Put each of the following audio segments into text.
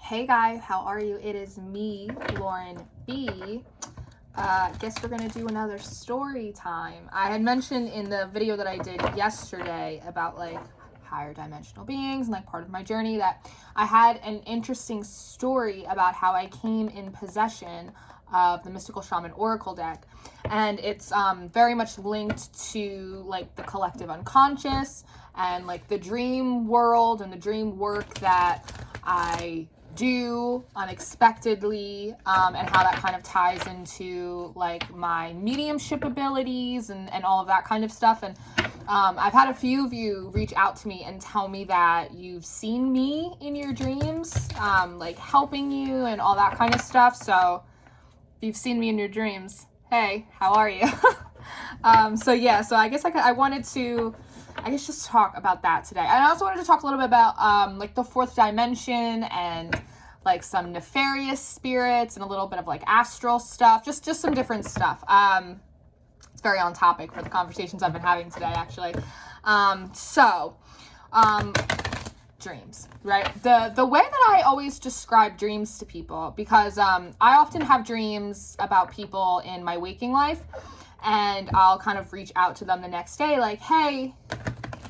Hey guys, how are you? It is me, Lauren B. Guess we're gonna do another story time. I had mentioned in the video that I did yesterday about like higher dimensional beings and like part of my journey that I had an interesting story about how I came in possession of the Mystical Shaman Oracle deck. And it's very much linked to like the collective unconscious and like the dream world and the dream work that I do unexpectedly, and how that kind of ties into like my mediumship abilities and all of that kind of stuff. And I've had a few of you reach out to me and tell me that you've seen me in your dreams, like helping you and all that kind of stuff. So if you've seen me in your dreams, hey, how are you? So I guess I wanted to just talk about that today. And I also wanted to talk a little bit about like the fourth dimension and like some nefarious spirits and a little bit of like astral stuff, just some different stuff. It's very on topic for the conversations I've been having today, actually. Dreams, right? The way that I always describe dreams to people, because I often have dreams about people in my waking life, and I'll kind of reach out to them the next day like, hey,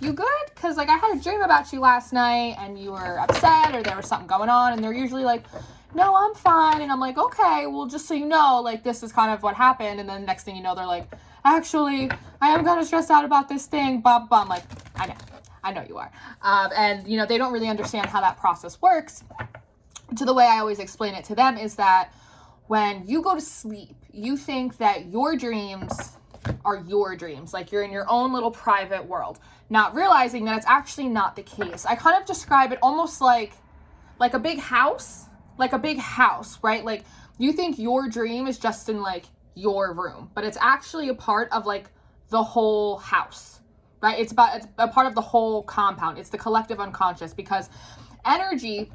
you good? Because like I had a dream about you last night and you were upset or there was something going on, and they're usually like, no, I'm fine. And I'm like, okay, well, just so you know, like this is kind of what happened. And then the next thing you know, they're like, actually, I am kind of stressed out about this thing, blah, blah. I'm like, I know you are. And you know, they don't really understand how that process works. So the way I always explain it to them is that when you go to sleep, you think that your dreams are your dreams, like you're in your own little private world, not realizing that it's actually not the case. I kind of describe it almost like a big house, right? Like you think your dream is just in like your room, but it's actually a part of like the whole house, right? It's a part of the whole compound. It's the collective unconscious, because energy,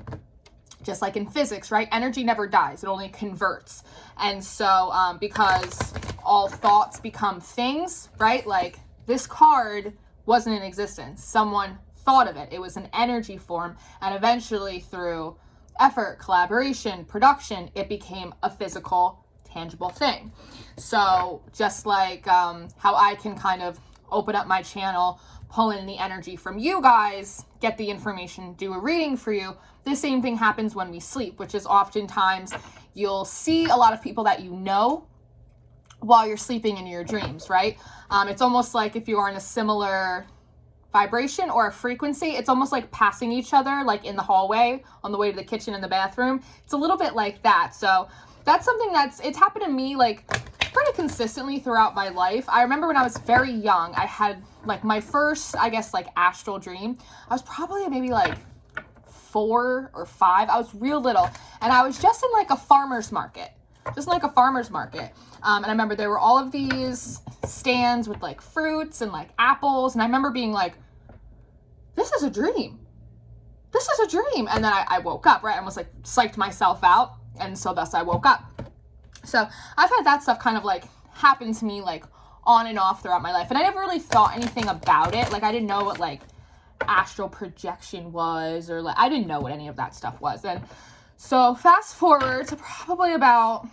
just like in physics, right? Energy never dies. It only converts. And so because all thoughts become things, right? Like this card wasn't in existence. Someone thought of it. It was an energy form. And eventually through effort, collaboration, production, it became a physical, tangible thing. So just like how I can kind of open up my channel, pull in the energy from you guys, get the information, do a reading for you, the same thing happens when we sleep, which is oftentimes you'll see a lot of people that you know while you're sleeping in your dreams, right? It's almost like if you are in a similar vibration or a frequency, it's almost like passing each other, like in the hallway on the way to the kitchen and the bathroom. It's a little bit like that. So that's something it's happened to me like pretty consistently throughout my life. I remember when I was very young, I had like my first, I guess, like astral dream. I was probably maybe like 4 or 5. I was real little, and I was just in like a farmer's market. And I remember there were all of these stands with like fruits and like apples. And I remember being like, this is a dream. And then I woke up, right? I almost like psyched myself out. And so thus I woke up. So I've had that stuff kind of like happen to me like on and off throughout my life. And I never really thought anything about it. Like I didn't know what like astral projection was, or like I didn't know what any of that stuff was. And so fast forward to probably about,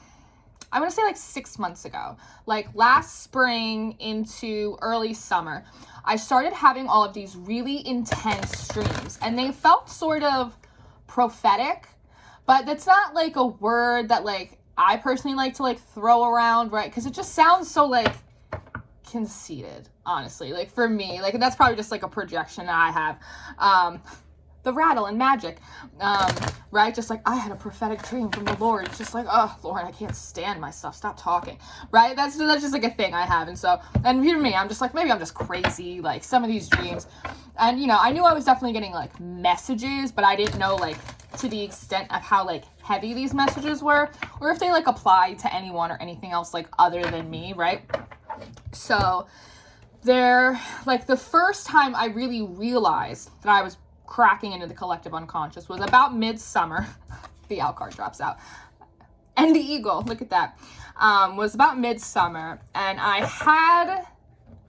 I want to say like 6 months ago, like last spring into early summer, I started having all of these really intense dreams, and they felt sort of prophetic, but that's not like a word that like I personally like to like throw around, right? Because it just sounds so like conceited, honestly, like for me, like that's probably just like a projection that I have. The rattle and magic, right? Just like I had a prophetic dream from the Lord. It's just like, oh, Lauren, I can't stand myself. Stop talking, right? That's just like a thing I have. And so, and for me, I'm just like, maybe I'm just crazy, like some of these dreams. And, you know, I knew I was definitely getting like messages, but I didn't know like to the extent of how like heavy these messages were, or if they like applied to anyone or anything else like other than me, right? So there, like the first time I really realized that I was cracking into the collective unconscious was about midsummer. The owl card drops out. And the eagle, look at that. Was about midsummer, and I had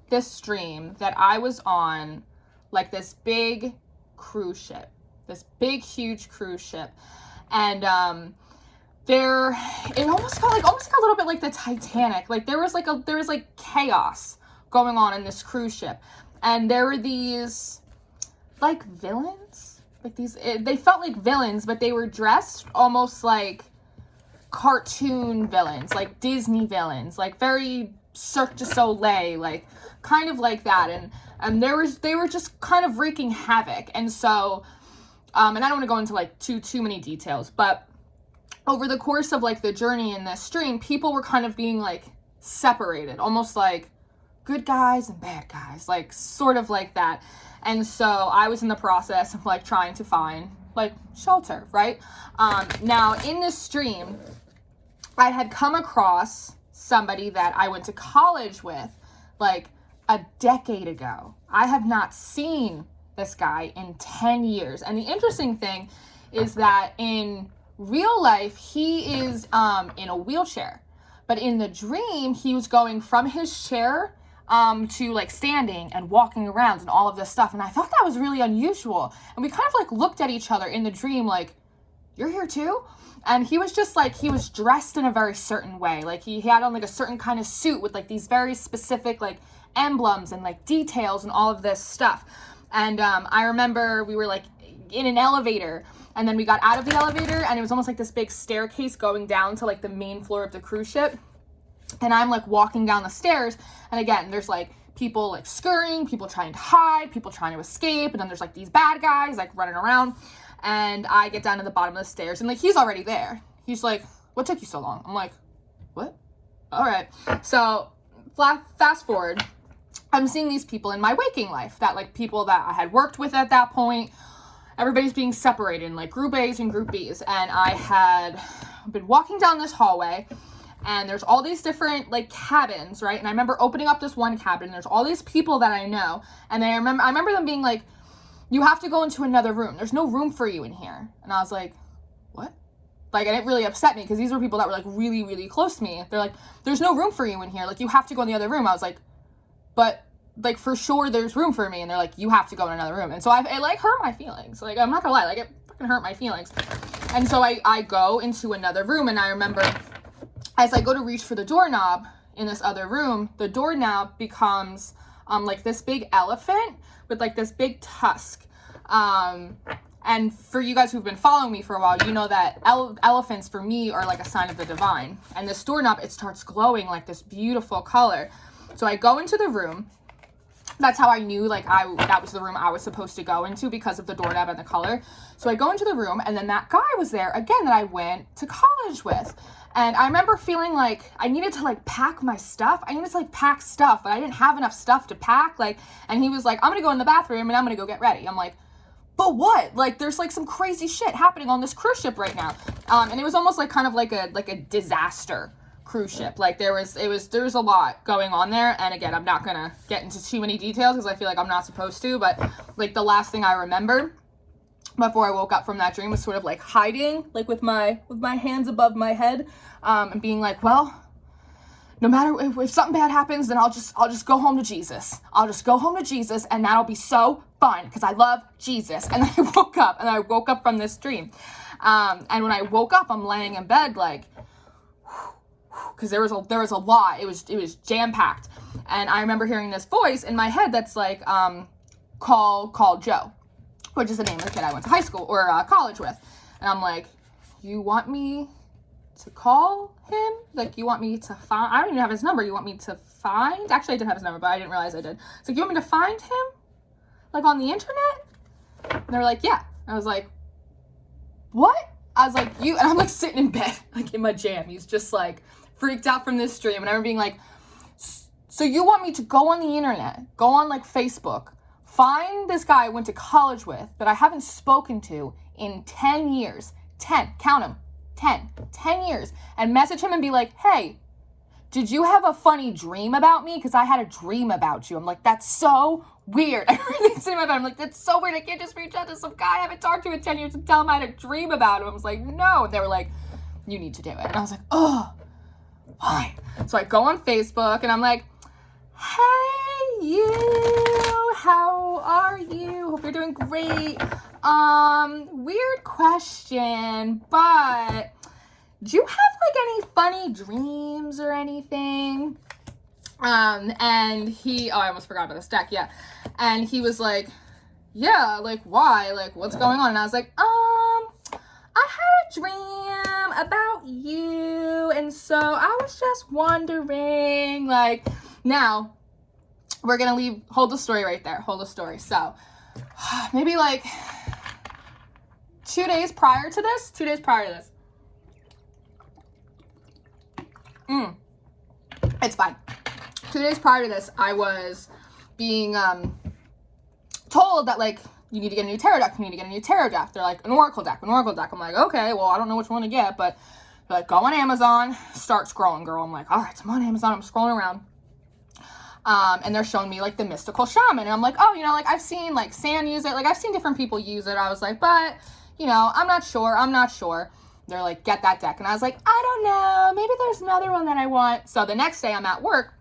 this dream that I was on like this big cruise ship, this big, huge cruise ship. And it almost felt like a little bit like the Titanic. Like there was chaos going on in this cruise ship, and there were these like villains, like they felt like villains, but they were dressed almost like cartoon villains, like Disney villains, like very Cirque du Soleil, like kind of like that. And they were just kind of wreaking havoc. And so, and I don't want to go into like too many details, but over the course of like the journey in this stream, people were kind of being like separated, almost like good guys and bad guys, like sort of like that. And so I was in the process of like trying to find like shelter, right? Now in this stream, I had come across somebody that I went to college with like a decade ago. I have not seen this guy in 10 years. And the interesting thing is that in real life, he is in a wheelchair. But in the dream, he was going from his chair to like standing and walking around and all of this stuff. And I thought that was really unusual. And we kind of like looked at each other in the dream like, you're here too? And he was just like, he was dressed in a very certain way. Like he had on like a certain kind of suit with like these very specific like emblems and like details and all of this stuff. And I remember we were like in an elevator, and then we got out of the elevator, and it was almost like this big staircase going down to like the main floor of the cruise ship. And I'm like walking down the stairs, and again, there's like people like scurrying, people trying to hide, people trying to escape, and then there's like these bad guys like running around. And I get down to the bottom of the stairs, and like he's already there. He's like, what took you so long? I'm like, what? All right. So fast forward, I'm seeing these people in my waking life, that like people that I had worked with at that point. Everybody's being separated in like group A's and group B's. And I had been walking down this hallway, and there's all these different like cabins, right? And I remember opening up this one cabin, and there's all these people that I know. And I remember them being like, you have to go into another room. There's no room for you in here. And I was like, what? Like, and it really upset me, because these were people that were like really, really close to me. They're like, there's no room for you in here. Like, you have to go in the other room. I was like, but like for sure there's room for me. And they're like, you have to go in another room. And so it like hurt my feelings. Like, I'm not gonna lie, like it fucking hurt my feelings. And so I go into another room, and I remember as I go to reach for the doorknob in this other room, the doorknob becomes like this big elephant with like this big tusk. And for you guys who've been following me for a while, you know that elephants for me are like a sign of the divine. And this doorknob, it starts glowing like this beautiful color. So I go into the room. That's how I knew like that was the room I was supposed to go into, because of the doorknob and the color. So I go into the room, and then that guy was there again that I went to college with. And I remember feeling like I needed to like pack my stuff. I needed to like pack stuff, but I didn't have enough stuff to pack. Like, and he was like, I'm gonna go in the bathroom and I'm gonna go get ready. I'm like, but what? Like, there's like some crazy shit happening on this cruise ship right now. And it was almost like kind of like a disaster cruise ship. Like there was a lot going on there. And again, I'm not gonna get into too many details because I feel like I'm not supposed to, but like the last thing I remember before I woke up from that dream was sort of like hiding, like with my hands above my head, and being like, well, no matter if something bad happens, then I'll just go home to Jesus. I'll just go home to Jesus, and that'll be so fun because I love Jesus. And then I woke up from this dream. And when I woke up, I'm laying in bed like, because there was a lot. It was jam-packed. And I remember hearing this voice in my head that's like, call Joe, which is the name of the kid I went to high school or college with. And I'm like, you want me to call him? Like, you want me to find, I don't even have his number. You want me to find, actually I did have his number, but I didn't realize I did. So you want me to find him? Like on the internet? And they were like, yeah. I was like, what? I was like, you, and I'm like sitting in bed, like in my jam. He's just like freaked out from this dream. And I remember being like, so you want me to go on the internet, go on like Facebook, find this guy I went to college with that I haven't spoken to in 10 years, 10, count them, 10 years, and message him and be like, hey, did you have a funny dream about me? Because I had a dream about you. I'm like, that's so weird. I really say in my bed, I'm like, that's so weird. I can't just reach out to some guy I haven't talked to in 10 years and tell him I had a dream about him. I was like, no. And they were like, you need to do it. And I was like, oh, fine. So I go on Facebook and I'm like, hey, you, how are you? Hope you're doing great. Weird question, but do you have like any funny dreams or anything? And he, oh, I almost forgot about this deck. Yeah. And he was like, yeah, like why? Like what's going on? And I was like, I had a dream about you. And so I was just wondering, like, now we're going to hold the story right there. Hold the story. So maybe like 2 days prior to this, it's fine. 2 days prior to this, I was being told that, like, you need to get a new tarot deck. They're like, an oracle deck. I'm like, okay, well, I don't know which one to get, but like, go on Amazon, start scrolling, girl. I'm like, all right, I'm on Amazon. I'm scrolling around. And they're showing me, like, the mystical shaman. And I'm like, oh, you know, like, I've seen, like, Sam use it. Like, I've seen different people use it. I was like, but, you know, I'm not sure. They're like, get that deck. And I was like, I don't know. Maybe there's another one that I want. So the next day I'm at work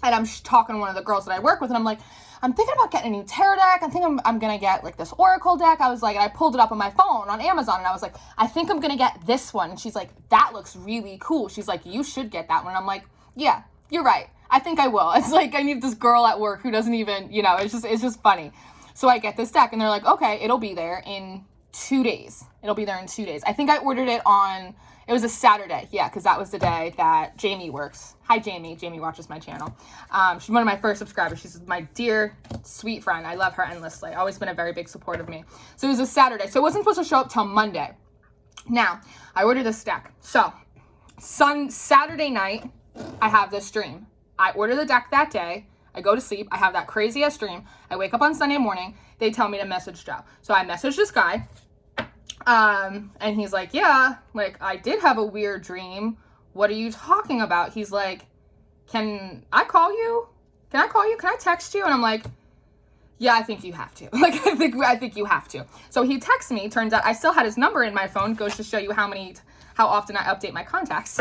and I'm talking to one of the girls that I work with. And I'm like, I'm thinking about getting a new tarot deck. I think I'm going to get like this oracle deck. I was like, and I pulled it up on my phone on Amazon. And I was like, I think I'm going to get this one. And she's like, that looks really cool. She's like, you should get that one. And I'm like, yeah, you're right. I think I will. It's like, I need this girl at work who doesn't even, you know, it's just funny. So I get this deck and they're like, okay, it'll be there in 2 days. I think I ordered it on, it was a Saturday. Yeah, because that was the day that Jamie works. Hi, Jamie. Jamie watches my channel. She's one of my first subscribers. She's my dear, sweet friend. I love her endlessly. Always been a very big support of me. So it was a Saturday. So it wasn't supposed to show up till Monday. Now, I ordered this deck. So, Saturday night, I have this dream. I order the deck that day. I go to sleep. I have that crazy-ass dream. I wake up on Sunday morning. They tell me to message Joe. So I message this guy. And he's like, yeah, like, I did have a weird dream. What are you talking about? He's like, can I call you? Can I text you? And I'm like, yeah, I think you have to. Like, I think you have to. So he texts me. Turns out I still had his number in my phone. Goes to show you how often I update my contacts.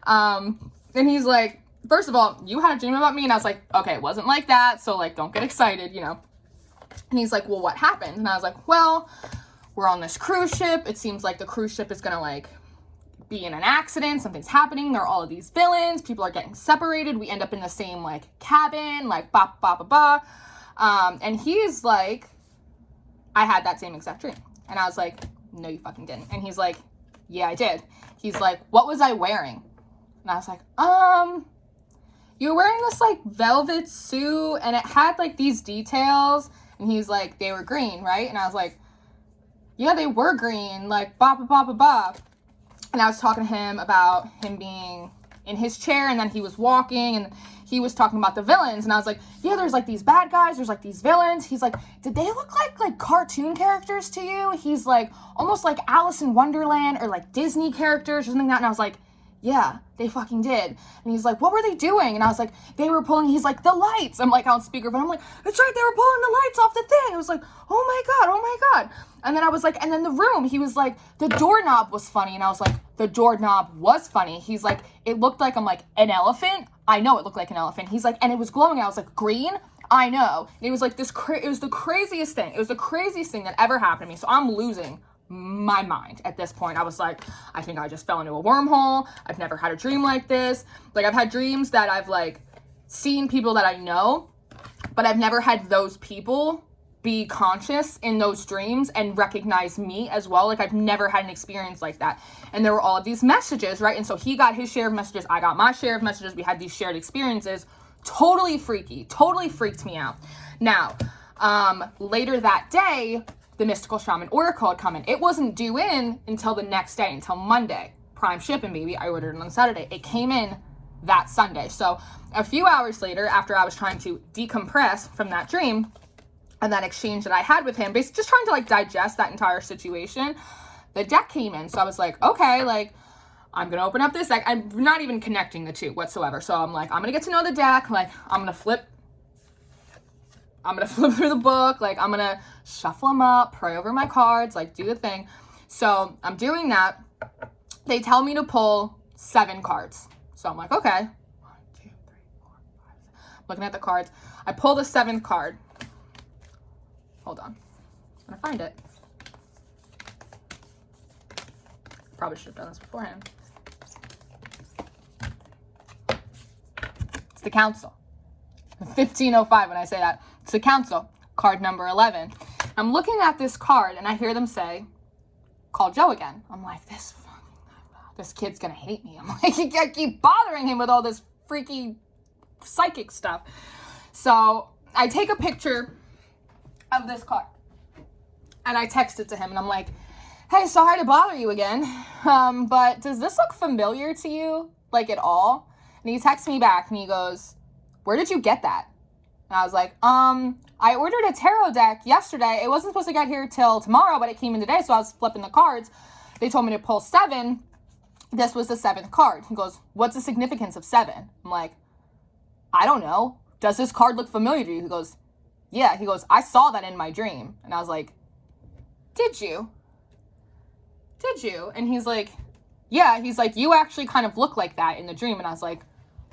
And he's like, first of all, you had a dream about me. And I was like, okay, it wasn't like that. So, like, don't get excited, you know. And he's like, well, what happened? And I was like, well, we're on this cruise ship. It seems like the cruise ship is going to, like, be in an accident. Something's happening. There are all of these villains. People are getting separated. We end up in the same, like, cabin, like, ba, ba, ba, ba. And he's like, I had that same exact dream. And I was like, no, you fucking didn't. And he's like, yeah, I did. He's like, what was I wearing? And I was like, you were wearing this, like, velvet suit, and it had, like, these details. And he's like, they were green, right? And I was like, yeah, they were green, like, ba, ba, ba, ba, ba. And I was talking to him about him being in his chair, and then he was walking, and he was talking about the villains. And I was like, yeah, there's, like, these bad guys, there's, like, these villains. He's like, did they look like, cartoon characters to you? He's like, almost like Alice in Wonderland, or, like, Disney characters, or something like that. And I was like, yeah, they fucking did. And he's like, what were they doing? And I was like, they were pulling, he's like, the lights. I'm like on speakerphone. I'm like, that's right, they were pulling the lights off the thing. It was like, oh my God. And then I was like, and then the room, he was like, the doorknob was funny. And I was like, the doorknob was funny. He's like, it looked like, I'm like, an elephant? I know it looked like an elephant. He's like, and it was glowing. I was like, green? I know. And it was like this, it was the craziest thing. It was the craziest thing that ever happened to me. So I'm losing my mind at this point. I was like, I think I just fell into a wormhole. I've never had a dream like this. Like, I've had dreams that I've, like, seen people that I know, but I've never had those people be conscious in those dreams and recognize me as well. Like, I've never had an experience like that. And there were all of these messages, right? And so he got his share of messages. I got my share of messages. We had these shared experiences. Totally freaky. Totally freaked me out. Now, later that day, the Mystical Shaman Oracle had come in. It wasn't due in until the next day, until Monday. Prime shipping, baby. I ordered it on Saturday. It came in that Sunday. So a few hours later, after I was trying to decompress from that dream and that exchange that I had with him, basically just trying to, like, digest that entire situation, the deck came in. So I was like, okay, like, I'm going to open up this deck. I'm not even connecting the two whatsoever. So I'm like, I'm going to get to know the deck. Like, I'm going to flip through the book. Like, I'm going to shuffle them up, pray over my cards, like, do the thing. So I'm doing that. They tell me to pull 7 cards. So I'm like, okay. 1, 2, 3, 4, 5, 6. Looking at the cards. I pull the 7th card. Hold on. I'm going to find it. Probably should have done this beforehand. It's the council. 1505 when I say that. It's the council. Card number 11. I'm looking at this card and I hear them say, call Joe again. I'm like, this kid's gonna hate me. I'm like, I keep bothering him with all this freaky psychic stuff. So I take a picture of this card and I text it to him and I'm like, hey, sorry to bother you again, but does this look familiar to you, like at all? And he texts me back and he goes, where did you get that? And I was like, I ordered a tarot deck yesterday. It wasn't supposed to get here till tomorrow, but it came in today, so I was flipping the cards. They told me to pull 7. This was the 7th card. He goes, what's the significance of 7? I'm like, I don't know. Does this card look familiar to you? He goes, yeah. He goes, I saw that in my dream. And I was like, did you? Did you? And he's like, yeah. He's like, you actually kind of look like that in the dream. And I was like,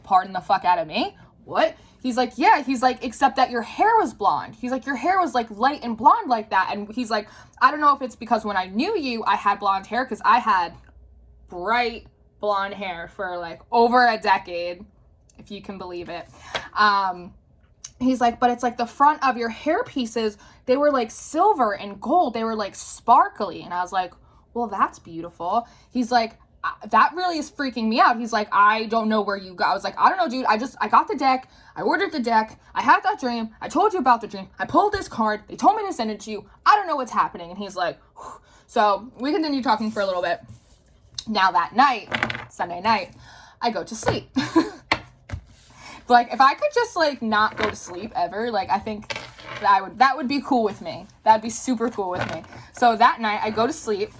pardon the fuck out of me? What? He's like, yeah. He's like, except that your hair was blonde. He's like, your hair was like light and blonde like that. And he's like, I don't know if it's because when I knew you, I had blonde hair, because I had bright blonde hair for like over a decade, if you can believe it. He's like, but it's like the front of your hair pieces, they were like silver and gold. They were like sparkly. And I was like, well, that's beautiful. He's like, that really is freaking me out. He's like, I don't know where you got. I was like, I don't know, dude. I got the deck. I ordered the deck. I had that dream. I told you about the dream. I pulled this card. They told me to send it to you. I don't know what's happening. And he's like, whew. So we continued talking for a little bit. Now that night, Sunday night, I go to sleep. Like, if I could just like not go to sleep ever, like I think that would be cool with me. That'd be super cool with me. So that night I go to sleep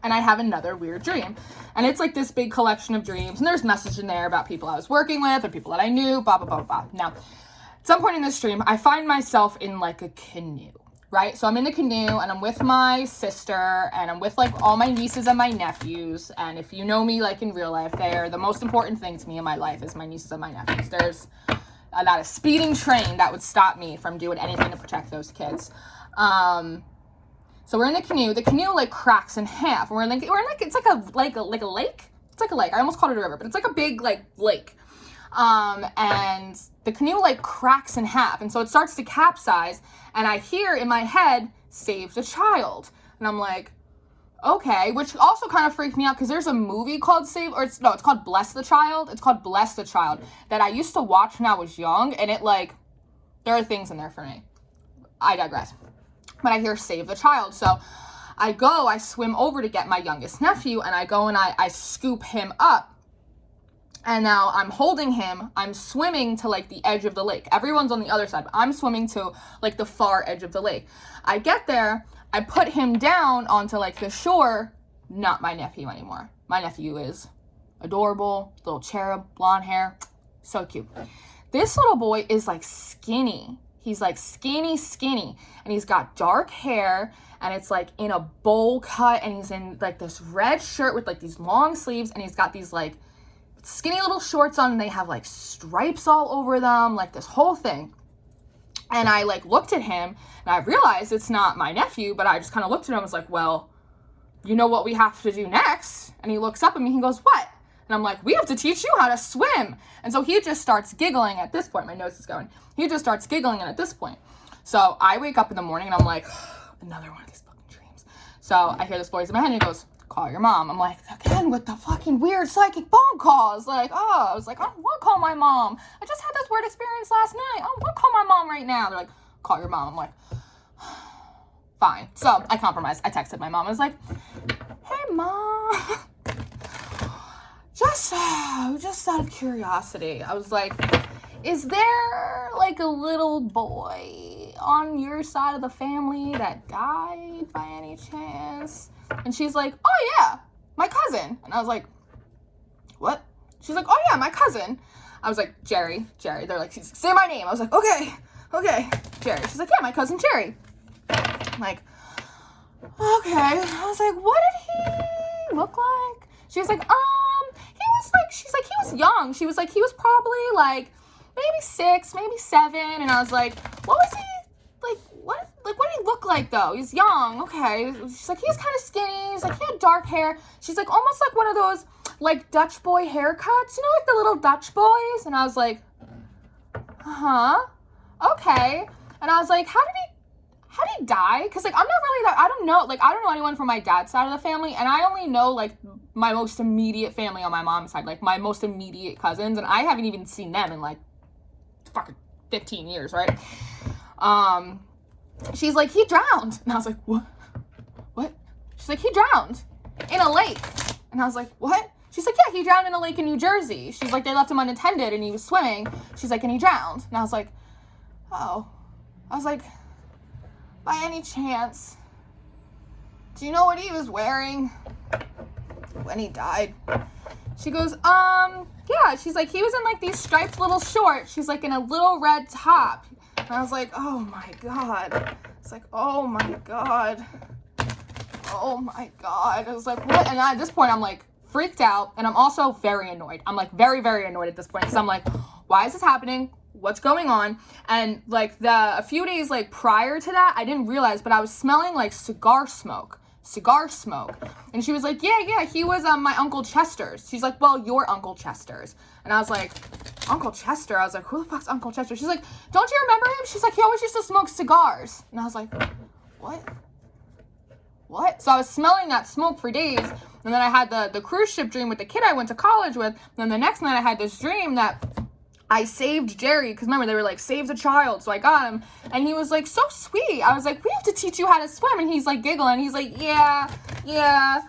and I have another weird dream. And it's like this big collection of dreams. And there's message in there about people I was working with or people that I knew, blah, blah, blah, blah. Now, at some point in this dream, I find myself in like a canoe, right? So I'm in the canoe and I'm with my sister and I'm with like all my nieces and my nephews. And if you know me like in real life, they are the most important thing to me in my life is my nieces and my nephews. There's not a speeding train that would stop me from doing anything to protect those kids. So we're in the canoe. The canoe like cracks in half. We're in like it's like a lake. It's like a lake. I almost called it a river, but it's like a big like lake. And the canoe like cracks in half, and so it starts to capsize. And I hear in my head, "Save the child," and I'm like, okay, which also kind of freaked me out because there's a movie called it's called Bless the Child. It's called Bless the Child that I used to watch when I was young, and it like there are things in there for me. I digress. But I hear Save the Child. So I swim over to get my youngest nephew, and I go and I scoop him up. And now I'm holding him. I'm swimming to like the edge of the lake. Everyone's on the other side, but I'm swimming to like the far edge of the lake. I get there. I put him down onto like the shore. Not my nephew anymore. My nephew is adorable, little cherub, blonde hair. So cute. This little boy is like skinny. He's like skinny, and he's got dark hair, and it's like in a bowl cut, and he's in like this red shirt with like these long sleeves, and he's got these like skinny little shorts on, and they have like stripes all over them, like this whole thing. And I like looked at him, and I realized it's not my nephew, but I just kind of looked at him and was like, well, you know what we have to do next? And he looks up at me, he goes, what? And I'm like, we have to teach you how to swim. And so he just starts giggling at this point. My nose is going. He just starts giggling at this point. So I wake up in the morning and I'm like, another one of these fucking dreams. So I hear this voice in my head and he goes, call your mom. I'm like, again with the fucking weird psychic phone calls. Like, I was like, I don't want to call my mom. I just had this weird experience last night. I don't want to call my mom right now. They're like, call your mom. I'm like, fine. So I compromised. I texted my mom. I was like, hey, mom. Just out of curiosity, I was like, is there like a little boy on your side of the family that died by any chance? And she's like, oh yeah, my cousin. And I was like, what? She's like, oh yeah, my cousin. I was like, Jerry. They're like, say my name. I was like, okay, Jerry. She's like, yeah, my cousin Jerry. I'm like, okay. I was like, what did he look like? She was like, she's like, he was young. She was like, he was probably like maybe 6, maybe 7. And I was like, what was he like? What? like, what did he look like, though? He's young, okay. She's like, he's kind of skinny. He's like, he had dark hair. She's like, almost like one of those, like, Dutch boy haircuts, you know, like the little Dutch boys? And I was like, okay. And I was like, how did he die? Because, like, I'm not really that, I don't know anyone from my dad's side of the family, and I only know, like, my most immediate family on my mom's side, like, my most immediate cousins, and I haven't even seen them in, like, fucking 15 years, right? She's like, he drowned. And I was like, what? She's like, he drowned in a lake. And I was like, what? She's like, yeah, he drowned in a lake in New Jersey. She's like, they left him unattended, and he was swimming. She's like, and he drowned. And I was like, oh. I was like, by any chance, do you know what he was wearing when he died? She goes, yeah. She's like, he was in, like, these striped little shorts. She's like, in a little red top. And I was like, oh my God. It's like, oh my God. Oh my God. I was like, what? And at this point, I'm like freaked out. And I'm also very annoyed. I'm like very, very annoyed at this point. Because I'm like, why is this happening? What's going on? And like a few days like prior to that, I didn't realize, but I was smelling like cigar smoke. And she was like, yeah, he was my Uncle Chester's. She's like, well, your Uncle Chester's. And I was like, Uncle Chester? I was like, who the fuck's Uncle Chester? She's like, don't you remember him? She's like, he always used to smoke cigars. And I was like, what? So I was smelling that smoke for days. And then I had the cruise ship dream with the kid I went to college with. And then the next night I had this dream that I saved Jerry, because remember, they were like, save the child, so I got him, and he was like, so sweet. I was like, we have to teach you how to swim, and he's like giggling, he's like, yeah. I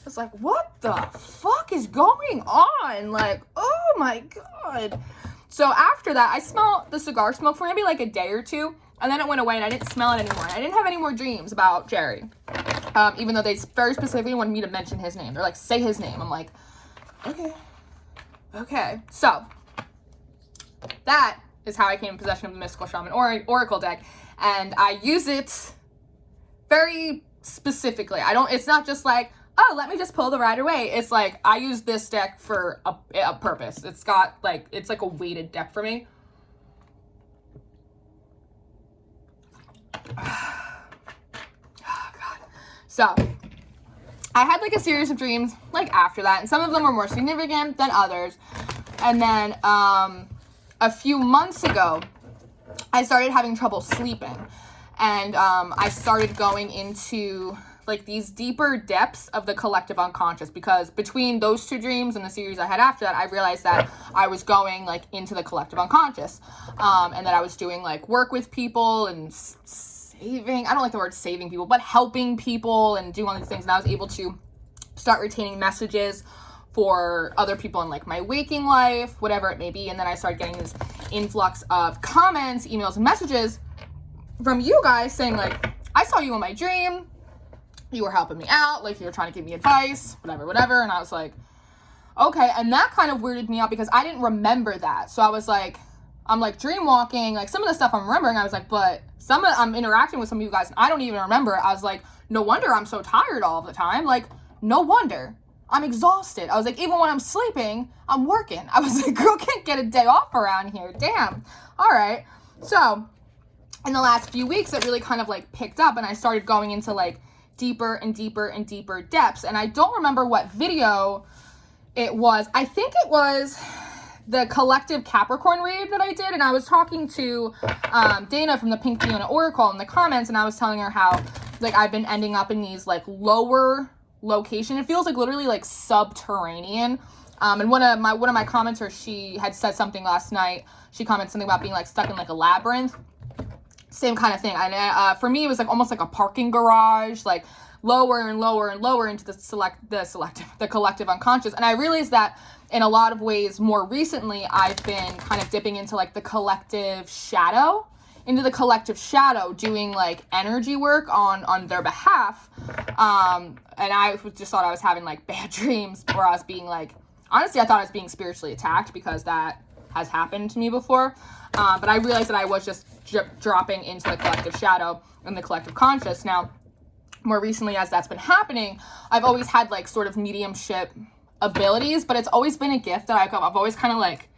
was like, what the fuck is going on? Like, oh my God. So after that, I smelled the cigar smoke for maybe like a day or two, and then it went away, and I didn't smell it anymore. I didn't have any more dreams about Jerry, even though they very specifically wanted me to mention his name. They're like, say his name. I'm like, okay. So that is how I came in possession of the Mystical Shaman Oracle deck. And I use it very specifically. It's not just like, oh, let me just pull the Rider-Waite. It's like, I use this deck for a purpose. It's like a weighted deck for me. Oh, God. So, I had like a series of dreams like after that. And some of them were more significant than others. And then, a few months ago, I started having trouble sleeping, and I started going into like these deeper depths of the collective unconscious, because between those two dreams and the series I had after that, I realized that I was going like into the collective unconscious, and that I was doing like work with people and saving, I don't like the word saving people, but helping people and doing all these things, and I was able to start retaining messages for other people in like my waking life, whatever it may be. And then I started getting this influx of comments, emails, and messages from you guys saying like, I saw you in my dream, you were helping me out, like you were trying to give me advice, whatever. And I was like, okay. And that kind of weirded me out because I didn't remember that. So I was like, I'm like dream walking, like some of the stuff I'm remembering, I was like, but I'm interacting with some of you guys and I don't even remember. I was like, no wonder I'm so tired all the time. Like, no wonder. I'm exhausted. I was like, even when I'm sleeping, I'm working. I was like, girl can't get a day off around here. Damn. All right. So in the last few weeks, it really kind of like picked up and I started going into like deeper and deeper and deeper depths. And I don't remember what video it was. I think it was the collective Capricorn read that I did. And I was talking to Dana from the Pink Fiona Oracle in the comments. And I was telling her how like I've been ending up in these like lower location. It feels like literally like subterranean. And one of my commenters, she had said something last night. She commented something about being like stuck in like a labyrinth. Same kind of thing. And for me, it was like almost like a parking garage, like lower and lower and lower into the collective unconscious. And I realized that in a lot of ways, more recently, I've been kind of dipping into like the collective shadow, doing like energy work on their behalf. And I just thought I was having like bad dreams where I was being like, honestly, I thought I was being spiritually attacked because that has happened to me before. But I realized that I was just dropping into the collective shadow and the collective conscious. Now, more recently, as that's been happening, I've always had like sort of mediumship abilities, but it's always been a gift that I've always kind of like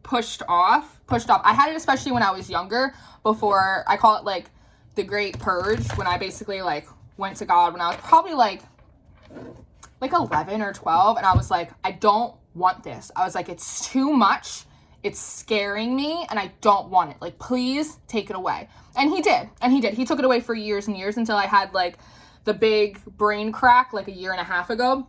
pushed off. I had it especially when I was younger, before, I call it like the great purge, when I basically like went to God when I was probably like 11 or 12, and I was like, I don't want this. I was like, it's too much. It's scaring me, and I don't want it. Like, please take it away. And he did. He took it away for years and years until I had like the big brain crack like a year and a half ago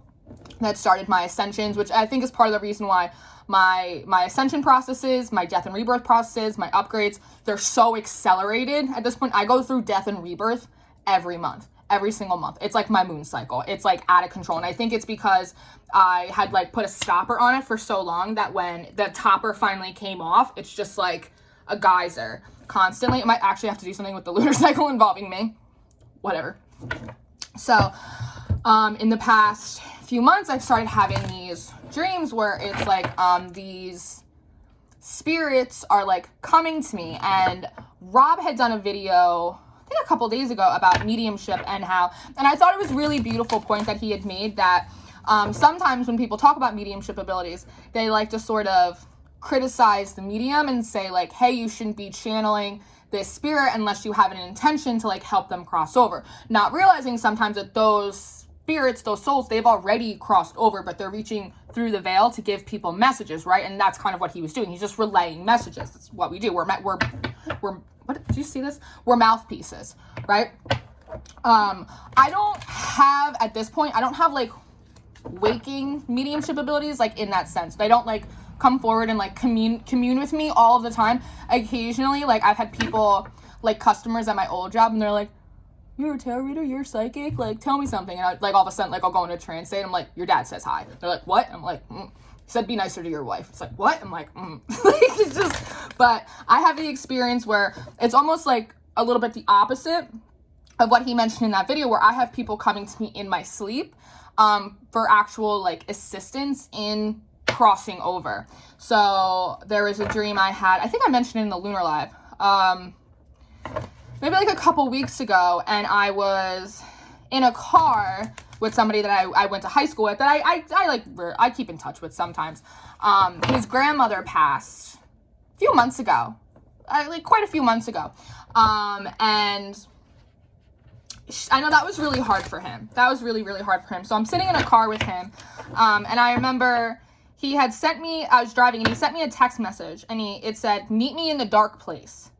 that started my ascensions, which I think is part of the reason why my ascension processes, my death and rebirth processes, my upgrades, they're so accelerated at this point. I go through death and rebirth every month, every single month. It's like my moon cycle. It's like out of control. And I think it's because I had like put a stopper on it for so long that when the topper finally came off, it's just like a geyser constantly. It might actually have to do something with the lunar cycle involving me. Whatever. So, in the past few months, I've started having these dreams where it's like, these spirits are like coming to me, and Rob had done a video, I think a couple days ago, about mediumship and I thought it was really beautiful point that he had made that, sometimes when people talk about mediumship abilities, they like to sort of criticize the medium and say like, hey, you shouldn't be channeling this spirit unless you have an intention to like help them cross over. Not realizing sometimes that those spirits, those souls, they've already crossed over, but they're reaching through the veil to give people messages, right? And that's kind of what he was doing. He's just relaying messages. That's what we do. We're what did you see this? We're mouthpieces, right? I don't have, at this point, I don't have like waking mediumship abilities like in that sense. They don't like come forward and like commune with me all of the time. Occasionally, like I've had people, like customers at my old job, and they're like, you're a tarot reader, you're psychic, like tell me something. And I, like all of a sudden, like I'll go into a trance state, I'm like, your dad says hi. They're like, what? I'm like, He said be nicer to your wife. It's like, what? I'm like, Like, it's just, but I have the experience where it's almost like a little bit the opposite of what he mentioned in that video, where I have people coming to me in my sleep for actual like assistance in crossing over. So there was a dream I had, I think I mentioned it in the Lunar Live, maybe like a couple weeks ago, and I was in a car with somebody that I went to high school with, that I keep in touch with sometimes. His grandmother passed a few months ago, quite a few months ago, and I know that was really hard for him. That was really, really hard for him. So I'm sitting in a car with him, and I remember he had sent me, I was driving, and he sent me a text message, and it said, meet me in the dark place.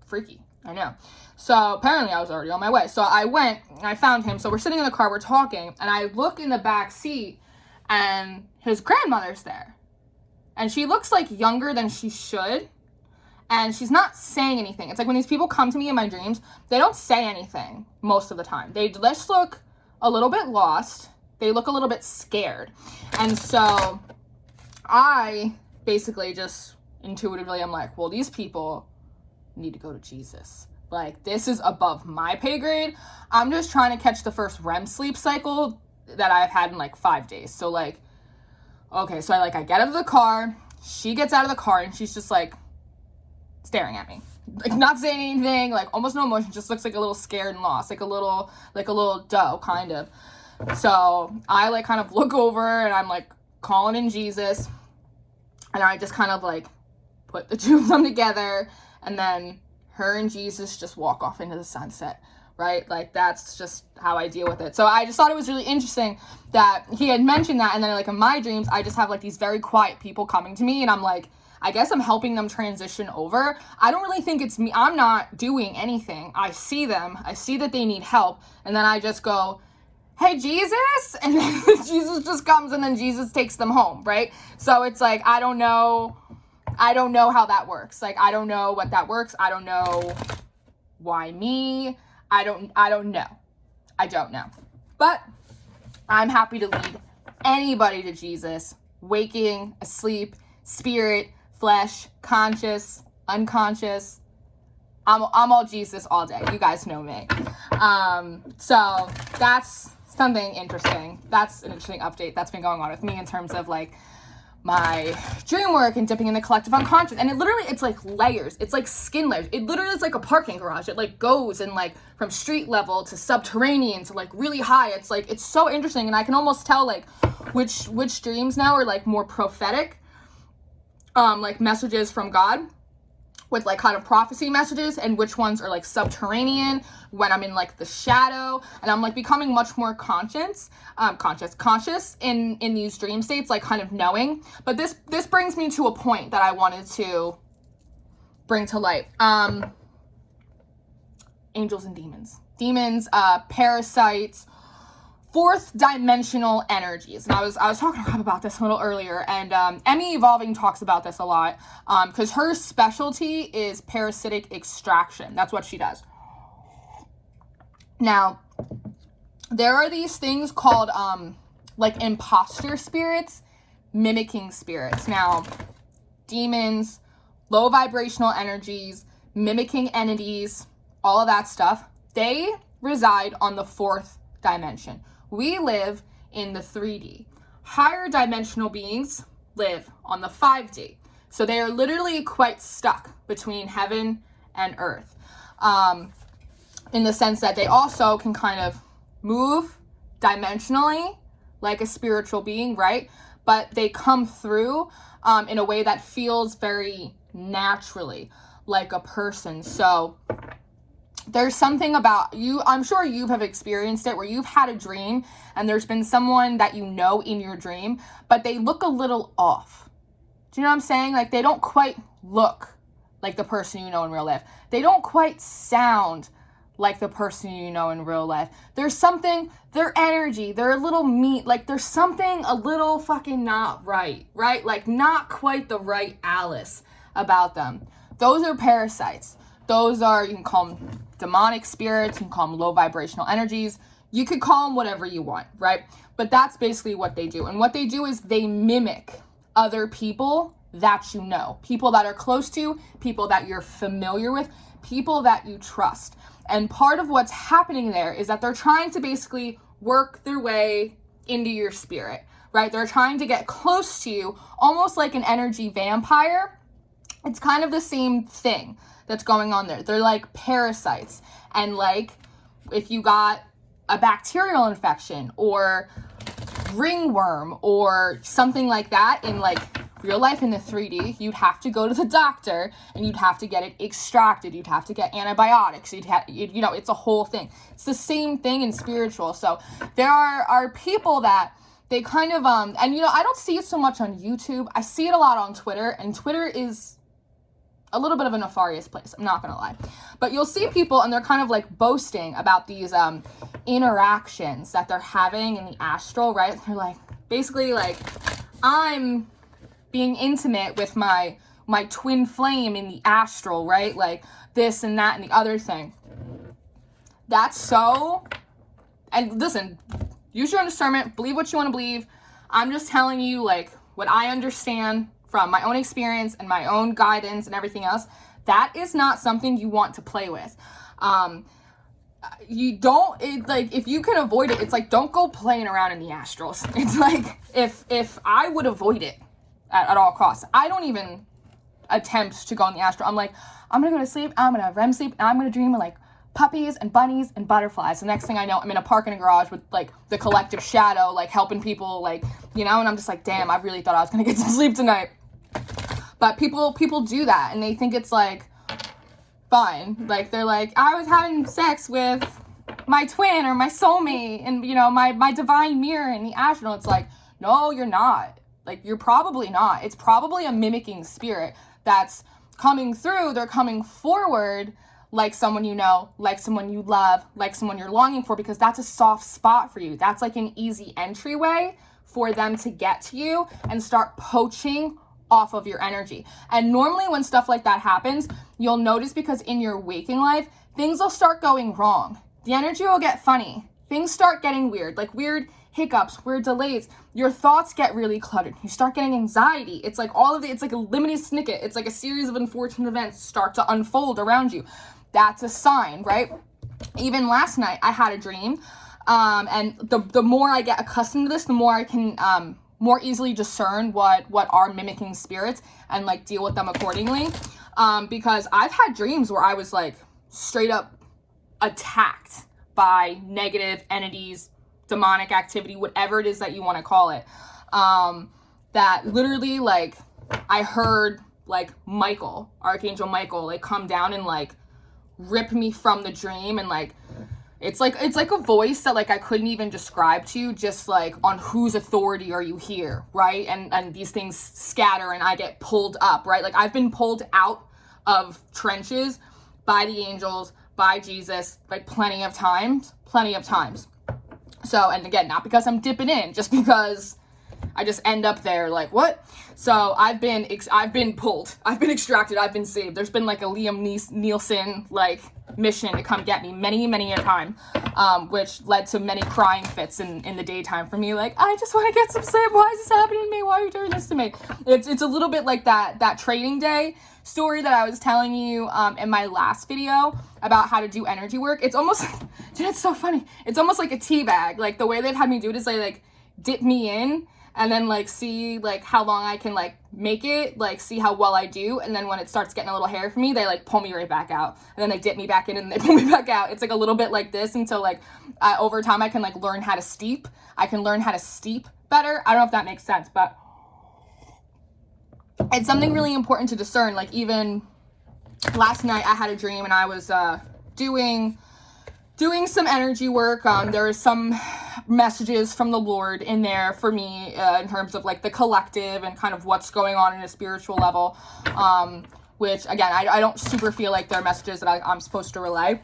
Freaky, I know. So apparently I was already on my way. So I went, and I found him. So we're sitting in the car, we're talking, and I look in the back seat, and his grandmother's there. And she looks like younger than she should, and she's not saying anything. It's like when these people come to me in my dreams, they don't say anything most of the time. They just look a little bit lost. They look a little bit scared. And so I basically just intuitively, I'm like, well, these people need to go to Jesus. Like, this is above my pay grade. I'm just trying to catch the first REM sleep cycle that I've had in like 5 days. So like, okay, so I get out of the car, she gets out of the car, and she's just like staring at me, like not saying anything, like almost no emotion, just looks like a little scared and lost, like a little doe kind of. So I like kind of look over, and I'm like calling in Jesus, and I just kind of like put the two of them together, and then her and Jesus just walk off into the sunset, right? Like, that's just how I deal with it. So I just thought it was really interesting that he had mentioned that, and then like in my dreams, I just have like these very quiet people coming to me, and I'm like, I guess I'm helping them transition over. I don't really think it's me. I'm not doing anything. I see them. I see that they need help, and then I just go, hey, Jesus, and then Jesus just comes, and then Jesus takes them home, right? So it's like, I don't know how that works. Like, I don't know what that works. I don't know why me. I don't know. I don't know. But I'm happy to lead anybody to Jesus, waking, asleep, spirit, flesh, conscious, unconscious. I'm all Jesus all day. You guys know me. So that's something interesting. That's an interesting update that's been going on with me in terms of like my dream work and dipping in the collective unconscious. And it's like layers. It's like skin layers. It literally is like a parking garage. It like goes and like from street level to subterranean to like really high. It's like, it's so interesting. And I can almost tell like which dreams now are like more prophetic, like messages from God, with like kind of prophecy messages, and which ones are like subterranean when I'm in like the shadow, and I'm like becoming much more conscious in these dream states, like kind of knowing. But this brings me to a point that I wanted to bring to light. Angels and demons, parasites, fourth dimensional energies. And I was talking to her about this a little earlier, and Emmy Evolving talks about this a lot, because her specialty is parasitic extraction. That's what she does. Now, there are these things called like imposter spirits, mimicking spirits. Now, demons, low vibrational energies, mimicking entities, all of that stuff, they reside on the fourth dimension. We live in the 3D. Higher dimensional beings live on the 5D. So they are literally quite stuck between heaven and earth, in the sense that they also can kind of move dimensionally like a spiritual being, right? But they come through in a way that feels very naturally like a person. So there's something about you, I'm sure you have experienced it, where you've had a dream and there's been someone that you know in your dream, but they look a little off. Do you know what I'm saying? Like, they don't quite look like the person you know in real life. They don't quite sound like the person you know in real life. There's something, their energy, they're a little like there's something a little fucking not right? Like, not quite the right Alice about them. Those are parasites. Those are, you can call them demonic spirits, you can call them low vibrational energies, you could call them whatever you want, right? But that's basically what they do. And what they do is they mimic other people that you know, people that are close to you, people that you're familiar with, people that you trust. And part of what's happening there is that they're trying to basically work their way into your spirit, right? They're trying to get close to you, almost like an energy vampire. It's kind of the same thing that's going on there. They're like parasites. And like, if you got a bacterial infection or ringworm or something like that in like real life in the 3D, you'd have to go to the doctor and you'd have to get it extracted. You'd have to get antibiotics. You know, it's a whole thing. It's the same thing in spiritual. So there are people that they kind of, and you know, I don't see it so much on YouTube. I see it a lot on Twitter, and Twitter is a little bit of a nefarious place, I'm not gonna lie. But you'll see people and they're kind of like boasting about these interactions that they're having in the astral, right? They're like, basically like, I'm being intimate with my twin flame in the astral, right? Like this and that and the other thing. That's so, and listen, use your own discernment, believe what you want to believe. I'm just telling you like what I understand from my own experience and my own guidance and everything else. That is not something you want to play with. You don't, like, if you can avoid it, it's like, don't go playing around in the astrals. It's like, if I would avoid it at all costs, I don't even attempt to go in the astral. I'm like, I'm gonna go to sleep, I'm gonna have REM sleep, and I'm gonna dream of like puppies and bunnies and butterflies. The next thing I know, I'm in a park in a garage with like the collective shadow, like helping people, like, you know, and I'm just like, damn, I really thought I was gonna get some sleep tonight. But people do that, and they think it's like fun. Like, they're like, I was having sex with my twin or my soulmate and, you know, my divine mirror in the astral. It's like, no, you're not. Like, you're probably not. It's probably a mimicking spirit that's coming through. They're coming forward like someone you know, like someone you love, like someone you're longing for, because that's a soft spot for you. That's like an easy entryway for them to get to you and start poaching off of your energy. And normally when stuff like that happens, you'll notice, because in your waking life, things will start going wrong. The energy will get funny. Things start getting weird, like weird hiccups, weird delays. Your thoughts get really cluttered. You start getting anxiety. It's like it's like a limited snicket. It's like a series of unfortunate events start to unfold around you. That's a sign, right? Even last night, I had a dream, and the more I get accustomed to this, the more I can more easily discern what are mimicking spirits and like deal with them accordingly. Because I've had dreams where I was like straight up attacked by negative entities, demonic activity, whatever it is that you want to call it. That literally, like, I heard like Michael, Archangel Michael, like come down and like rip me from the dream. And like it's like a voice that like I couldn't even describe to you, just like on whose authority are you here, right? And these things scatter and I get pulled up, right? Like I've been pulled out of trenches by the angels, by Jesus, like plenty of times. So, and again, not because I'm dipping in, just because I just end up there like, what? So I've been pulled, I've been extracted, I've been saved. There's been like a Liam Neeson like mission to come get me many a time, which led to many crying fits in the daytime for me. Like, I just want to get some sleep. Why is this happening to me? Why are you doing this to me? It's a little bit like that Trading Day story that I was telling you in my last video about how to do energy work. It's almost, dude, it's so funny. It's almost like a tea bag. Like the way they've had me do it is they like dip me in and then like see like how long I can like make it, like see how well I do. And then when it starts getting a little hairy for me, they like pull me right back out. And then they dip me back in and they pull me back out. It's like a little bit like this until like over time I can like learn how to steep. I can learn how to steep better. I don't know if that makes sense, but it's something really important to discern. Like even last night I had a dream and I was doing some energy work. There was some messages from the Lord in there for me in terms of like the collective and kind of what's going on in a spiritual level, which again, I don't super feel like they're messages that I'm supposed to relay.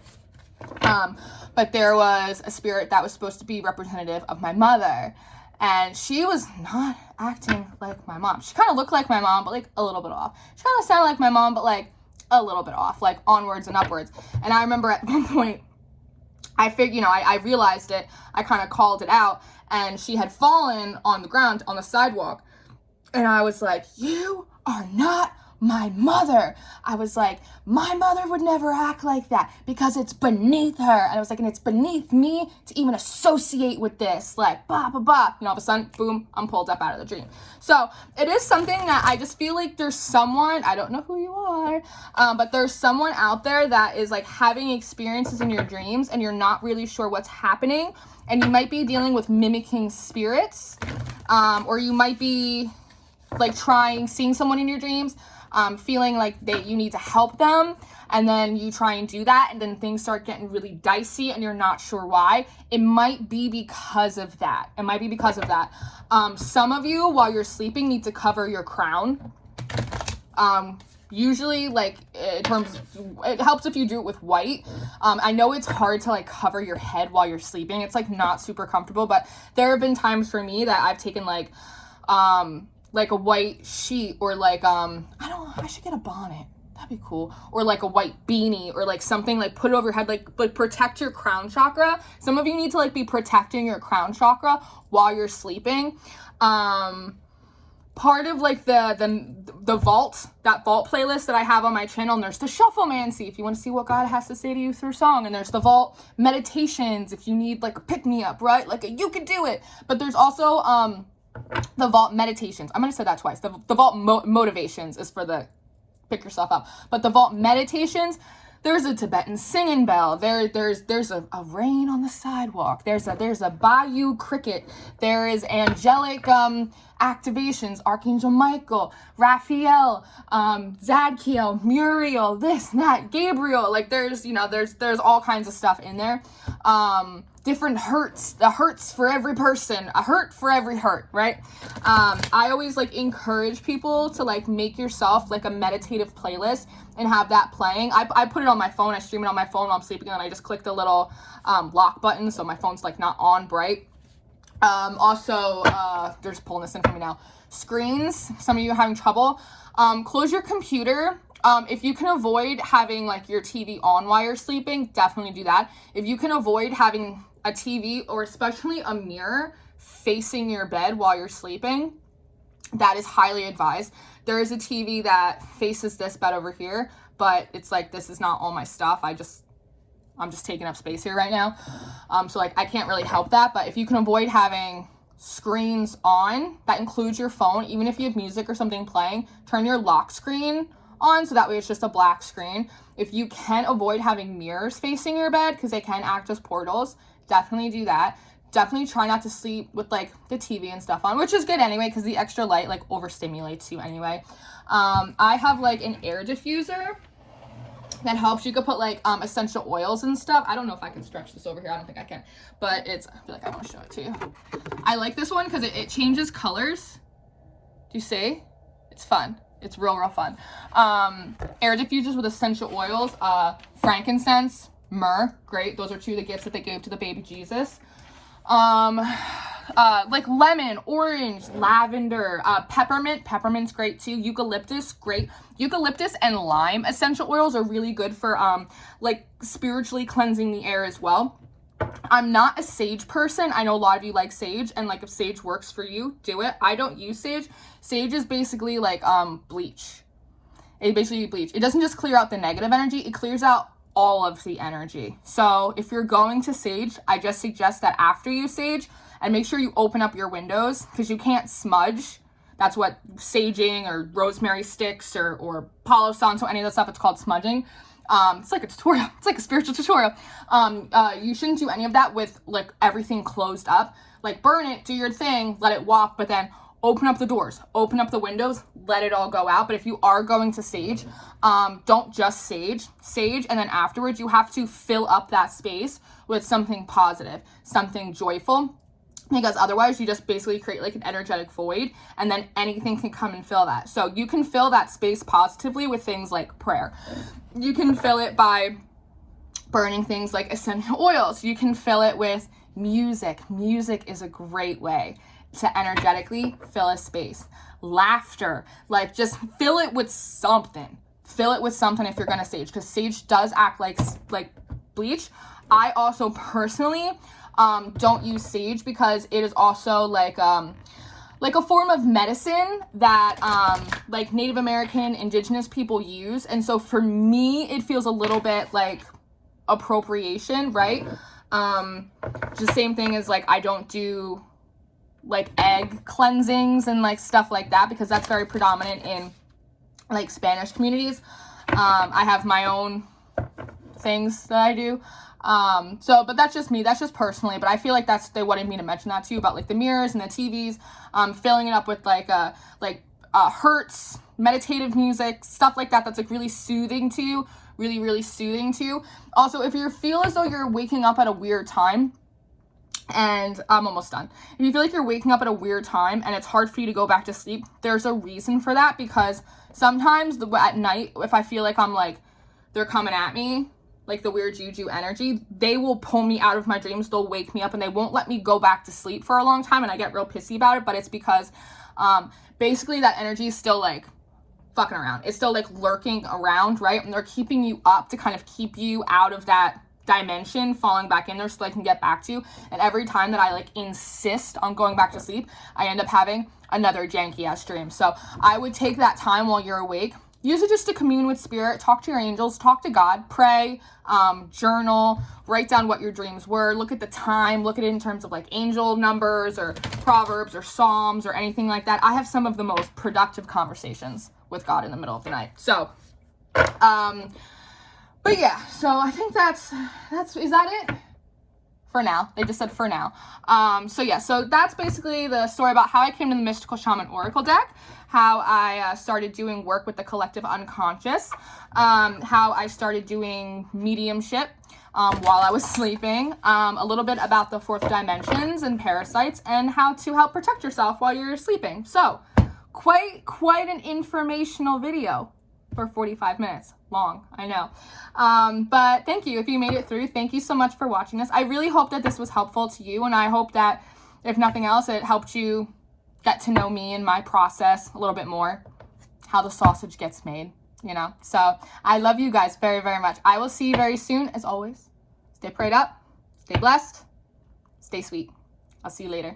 But there was a spirit that was supposed to be representative of my mother. And she was not acting like my mom. She kind of looked like my mom, but like a little bit off. She kind of sounded like my mom, but like a little bit off, like onwards and upwards. And I remember at one point, I figured, I realized it. I kind of called it out. And she had fallen on the ground on the sidewalk. And I was like, you are not my mother. I was like, my mother would never act like that because it's beneath her. And I was like, and it's beneath me to even associate with this, like, bah, bah, bah. And all of a sudden, boom, I'm pulled up out of the dream. So it is something that I just feel like there's someone, I don't know who you are, but there's someone out there that is like having experiences in your dreams and you're not really sure what's happening. And you might be dealing with mimicking spirits, or you might be like seeing someone in your dreams, feeling like you need to help them, and then you try and do that, and then things start getting really dicey and you're not sure why. It might be because of that. Some of you, while you're sleeping, need to cover your crown. Usually, like, it helps if you do it with white. I know it's hard to, like, cover your head while you're sleeping. It's, like, not super comfortable, but there have been times for me that I've taken, like a white sheet, or like, I should get a bonnet. That'd be cool. Or like a white beanie, or like something, like put it over your head, like protect your crown chakra. Some of you need to like be protecting your crown chakra while you're sleeping. Part of like the vault, that vault playlist that I have on my channel, and there's the Shufflemancy if you want to see what God has to say to you through song, and there's the vault meditations if you need like a pick-me-up, right? Like you can do it. But there's also the vault meditations. I'm going to say that twice. The vault motivations is for the pick yourself up. But the vault meditations, there's a Tibetan singing bell. There's a rain on the sidewalk. There's a bayou cricket. There is angelic activations. Archangel Michael, Raphael, Zadkiel, Muriel, this, that, Gabriel. Like there's all kinds of stuff in there. Different hurts, the hurts for every person, a hurt for every hurt, right? I always like encourage people to like make yourself like a meditative playlist and have that playing. I put it on my phone, I stream it on my phone while I'm sleeping, and I just click the little lock button so my phone's like not on bright. Also, they're just pulling this in for me now. Screens, some of you are having trouble. Close your computer. If you can avoid having like your TV on while you're sleeping, definitely do that. If you can avoid having a TV or especially a mirror facing your bed while you're sleeping, that is highly advised. There is a TV that faces this bed over here, but it's like, this is not all my stuff. I'm just taking up space here right now. So like I can't really help that, but if you can avoid having screens on, that includes your phone, even if you have music or something playing, turn your lock screen on so that way it's just a black screen. If you can avoid having mirrors facing your bed because they can act as portals, definitely do that. definitely try not to sleep with like the TV and stuff on, which is good anyway, because the extra light like overstimulates you anyway. I have like an air diffuser that helps. You could put like essential oils and stuff. I don't know if I can stretch this over here. I don't think I can, but I feel like I want to show it to you. I like this one because it changes colors. Do you see? It's fun. It's real fun. Air diffusers with essential oils, frankincense, myrrh, great. Those are 2 of the gifts that they gave to the baby Jesus. Like lemon, orange, lavender, peppermint. Peppermint's great too. Eucalyptus, great. Eucalyptus and lime essential oils are really good for like spiritually cleansing the air as well. I'm not a sage person. I know a lot of you like sage, and like if sage works for you, do it. I don't use sage. Sage is basically like bleach. It basically bleach. It doesn't just clear out the negative energy, it clears out all of the energy. So if you're going to sage, I just suggest that after you sage, and make sure you open up your windows, because you can't smudge. That's what saging or rosemary sticks or Palo Santo, any of that stuff, it's called smudging. It's like a tutorial. It's like a spiritual tutorial. You shouldn't do any of that with like everything closed up. Like burn it, do your thing, let it walk, but then open up the doors, open up the windows, let it all go out. But if you are going to sage, don't just sage, and then afterwards you have to fill up that space with something positive, something joyful, because otherwise you just basically create like an energetic void, and then anything can come and fill that. So you can fill that space positively with things like prayer. You can fill it by burning things like essential oils. You can fill it with music. Music is a great way to energetically fill a space. Laughter, like just fill it with something. Fill it with something if you're gonna sage, because sage does act like bleach. I also personally don't use sage because it is also like a form of medicine that like Native American, indigenous people use. And so for me, it feels a little bit like appropriation, right? The same thing as like I don't do like egg cleansings and like stuff like that, because that's very predominant in like Spanish communities. I have my own things that I do. But that's just me, that's just personally, but I feel like they wanted me to mention that to you about like the mirrors and the TVs, filling it up with like hertz, meditative music, stuff like that, that's like really soothing to you, really soothing to you. Also, if you feel as though you're waking up at a weird time, and I'm almost done. If you feel like you're waking up at a weird time and it's hard for you to go back to sleep, there's a reason for that, because sometimes at night, if I feel like I'm like, they're coming at me, like the weird juju energy, they will pull me out of my dreams, they'll wake me up, and they won't let me go back to sleep for a long time, and I get real pissy about it. But it's because basically that energy is still like fucking around. It's still like lurking around, right? And they're keeping you up to kind of keep you out of that dimension, falling back in there so they can get back to you. And every time that I like insist on going back to sleep, I end up having another janky ass dream. So I would take that time while you're awake, use it just to commune with spirit, talk to your angels, talk to God, pray, journal, write down what your dreams were, look at the time, look at it in terms of like angel numbers or proverbs or psalms or anything like that. I have some of the most productive conversations with God in the middle of the night. So but yeah, so I think that's is that it? For now. They just said for now. So that's basically the story about how I came to the Mystical Shaman Oracle deck, how I started doing work with the collective unconscious, how I started doing mediumship while I was sleeping, a little bit about the fourth dimensions and parasites, and how to help protect yourself while you're sleeping. So quite an informational video for 45 minutes long, I know. But thank you if you made it through. Thank you so much for watching this. I really hope that this was helpful to you, and I hope that if nothing else, it helped you get to know me and my process a little bit more, how the sausage gets made, you know. So I love you guys very, very much. I will see you very soon. As always, stay prayed up, stay blessed, stay sweet. I'll see you later.